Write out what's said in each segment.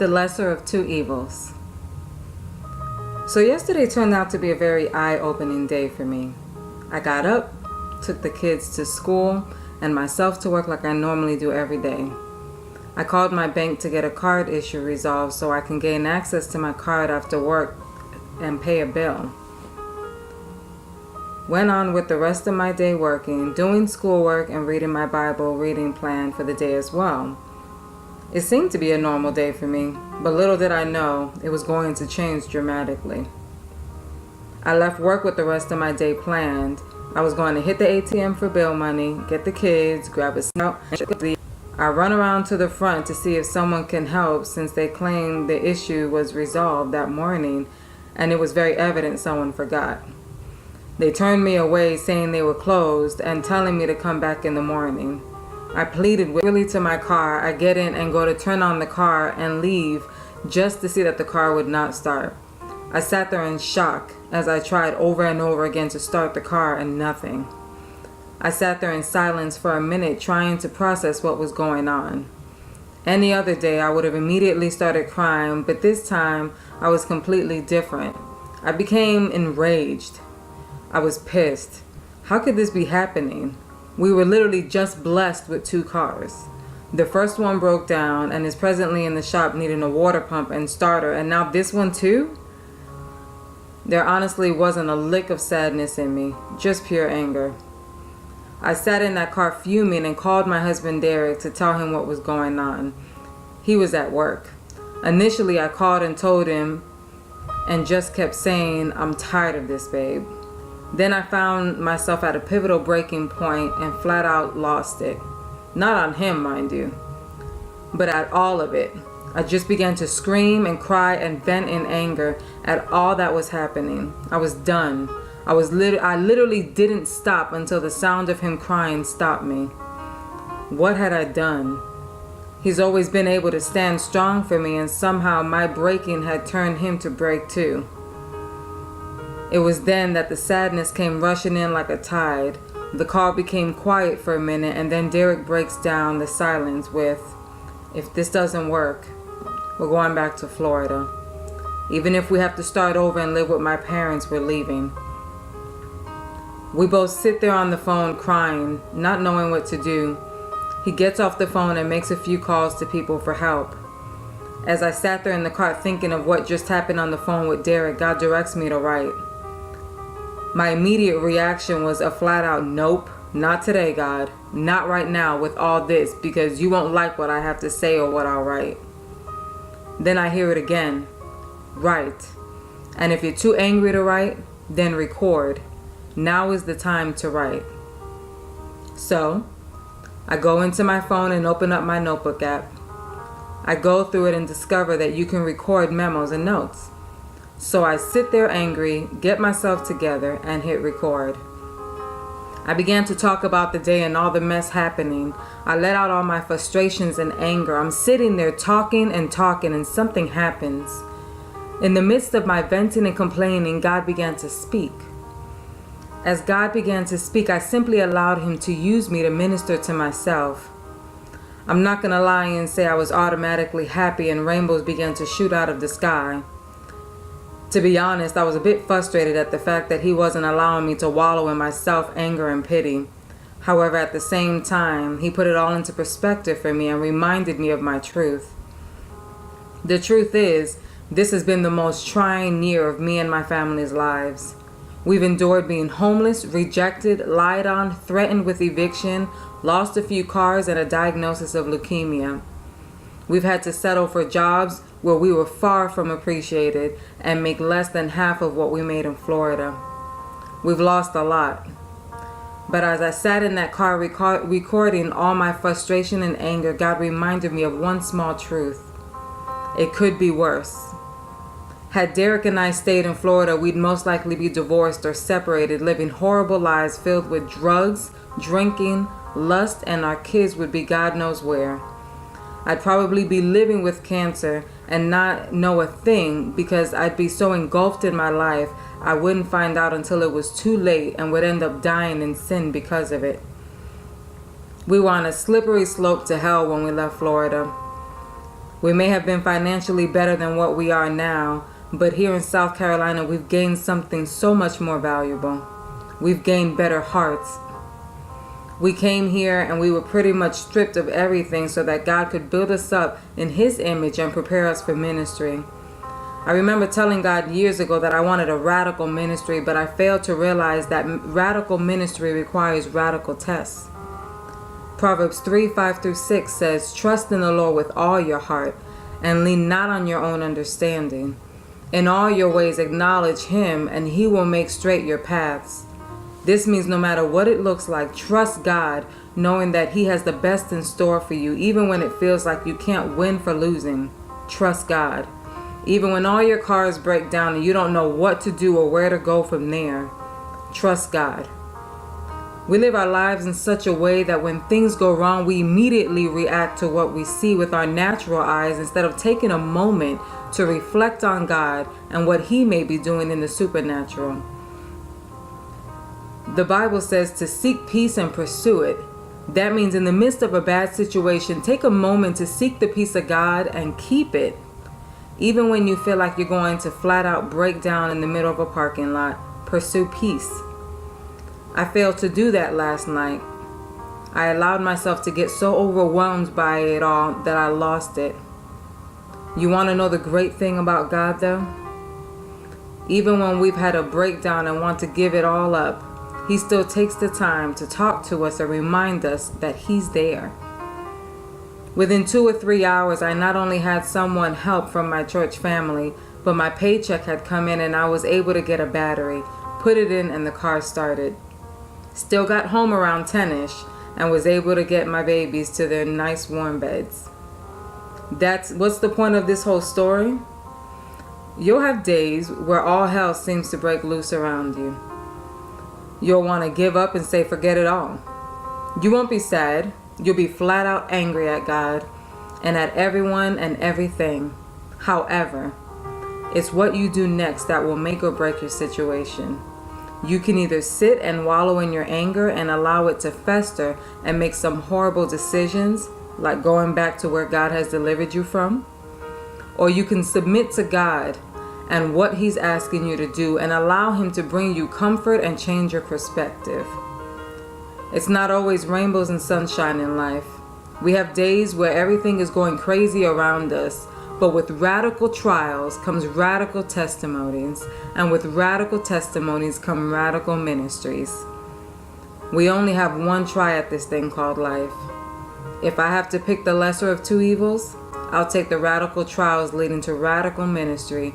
the lesser of two evils. So yesterday turned out to be a very eye-opening day for me. I got up, took the kids to school, and myself to work like I normally do every day. I called my bank to get a card issue resolved so I can gain access to my card after work and pay a bill. Went on with the rest of my day working, doing schoolwork, and reading my Bible reading plan for the day as well. It seemed to be a normal day for me, but little did I know it was going to change dramatically. I left work with the rest of my day planned. I was going to hit the ATM for bill money, get the kids, grab a snack, and I run around to the front to see if someone can help since they claimed the issue was resolved that morning and it was very evident someone forgot. They turned me away saying they were closed and telling me to come back in the morning. I pleaded wearily to my car. I get in and go to turn on the car and leave just to see that the car would not start. I sat there in shock as I tried over and over again to start the car and nothing. I sat there in silence for a minute trying to process what was going on. Any other day I would have immediately started crying, but this time I was completely different. I became enraged. I was pissed. How could this be happening? We were literally just blessed with 2 cars. The first one broke down and is presently in the shop needing a water pump and starter, and now this one too? There honestly wasn't a lick of sadness in me, just pure anger. I sat in that car fuming and called my husband Derek to tell him what was going on. He was at work. Initially I called and told him and just kept saying, "I'm tired of this, babe." Then I found myself at a pivotal breaking point and flat out lost it. Not on him, mind you, but at all of it. I just began to scream and cry and vent in anger at all that was happening. I was done. I literally didn't stop until the sound of him crying stopped me. What had I done? He's always been able to stand strong for me, and somehow my breaking had turned him to break too. It was then that the sadness came rushing in like a tide. The car became quiet for a minute, and then Derek breaks down the silence with, "If this doesn't work, we're going back to Florida. Even if we have to start over and live with my parents, we're leaving." We both sit there on the phone crying, not knowing what to do. He gets off the phone and makes a few calls to people for help. As I sat there in the car thinking of what just happened on the phone with Derek, God directs me to write. My immediate reaction was a flat out nope, not today, God. Not right now with all this, because you won't like what I have to say or what I'll write. Then I hear it again. Write. And if you're too angry to write, then record. Now is the time to write. So, I go into my phone and open up my notebook app. I go through it and discover that you can record memos and notes. So I sit there angry, get myself together, and hit record. I began to talk about the day and all the mess happening. I let out all my frustrations and anger. I'm sitting there talking, and something happens. In the midst of my venting and complaining, God began to speak. As God began to speak, I simply allowed him to use me to minister to myself. I'm not going to lie and say I was automatically happy and rainbows began to shoot out of the sky. To be honest, I was a bit frustrated at the fact that he wasn't allowing me to wallow in my self-anger and pity. However, at the same time, he put it all into perspective for me and reminded me of my truth. The truth is, this has been the most trying year of me and my family's lives. We've endured being homeless, rejected, lied on, threatened with eviction, lost a few cars, and a diagnosis of leukemia. We've had to settle for jobs where we were far from appreciated and make less than half of what we made in Florida. We've lost a lot. But as I sat in that car recording all my frustration and anger, God reminded me of one small truth. It could be worse. Had Derek and I stayed in Florida, we'd most likely be divorced or separated, living horrible lives filled with drugs, drinking, lust, and our kids would be God knows where. I'd probably be living with cancer and not know a thing because I'd be so engulfed in my life I wouldn't find out until it was too late and would end up dying in sin because of it. We were on a slippery slope to hell when we left Florida. We may have been financially better than what we are now, but here in South Carolina, we've gained something so much more valuable. We've gained better hearts. We came here and we were pretty much stripped of everything so that God could build us up in His image and prepare us for ministry. I remember telling God years ago that I wanted a radical ministry, but I failed to realize that radical ministry requires radical tests. Proverbs 3:5-6 says, "Trust in the Lord with all your heart and lean not on your own understanding. In all your ways acknowledge Him, and He will make straight your paths." This means no matter what it looks like, trust God, knowing that He has the best in store for you, even when it feels like you can't win for losing. Trust God. Even when all your cars break down and you don't know what to do or where to go from there, trust God. We live our lives in such a way that when things go wrong, we immediately react to what we see with our natural eyes instead of taking a moment to reflect on God and what He may be doing in the supernatural. The Bible says to seek peace and pursue it. That means in the midst of a bad situation, take a moment to seek the peace of God and keep it. Even when you feel like you're going to flat out break down in the middle of a parking lot, pursue peace. I failed to do that last night. I allowed myself to get so overwhelmed by it all that I lost it. You want to know the great thing about God though? Even when we've had a breakdown and want to give it all up, He still takes the time to talk to us and remind us that He's there. Within 2 or 3 hours, I not only had someone help from my church family, but my paycheck had come in and I was able to get a battery, put it in, and the car started. Still got home around 10ish and was able to get my babies to their nice warm beds. What's the point of this whole story? You'll have days where all hell seems to break loose around you. You'll want to give up and say forget it all. You won't be sad. You'll be flat out angry at God and at everyone and everything. However, it's what you do next that will make or break your situation. You can either sit and wallow in your anger and allow it to fester and make some horrible decisions, like going back to where God has delivered you from, or you can submit to God and what He's asking you to do and allow Him to bring you comfort and change your perspective. It's not always rainbows and sunshine in life. We have days where everything is going crazy around us, but with radical trials comes radical testimonies, and with radical testimonies come radical ministries. We only have one try at this thing called life. If I have to pick the lesser of two evils, I'll take the radical trials leading to radical ministry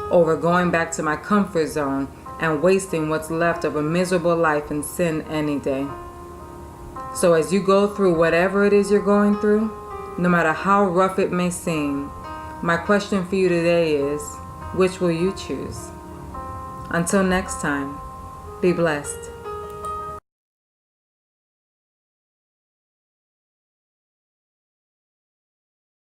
over going back to my comfort zone and wasting what's left of a miserable life in sin any day. So as you go through whatever it is you're going through, no matter how rough it may seem, my question for you today is, which will you choose? Until next time, be blessed.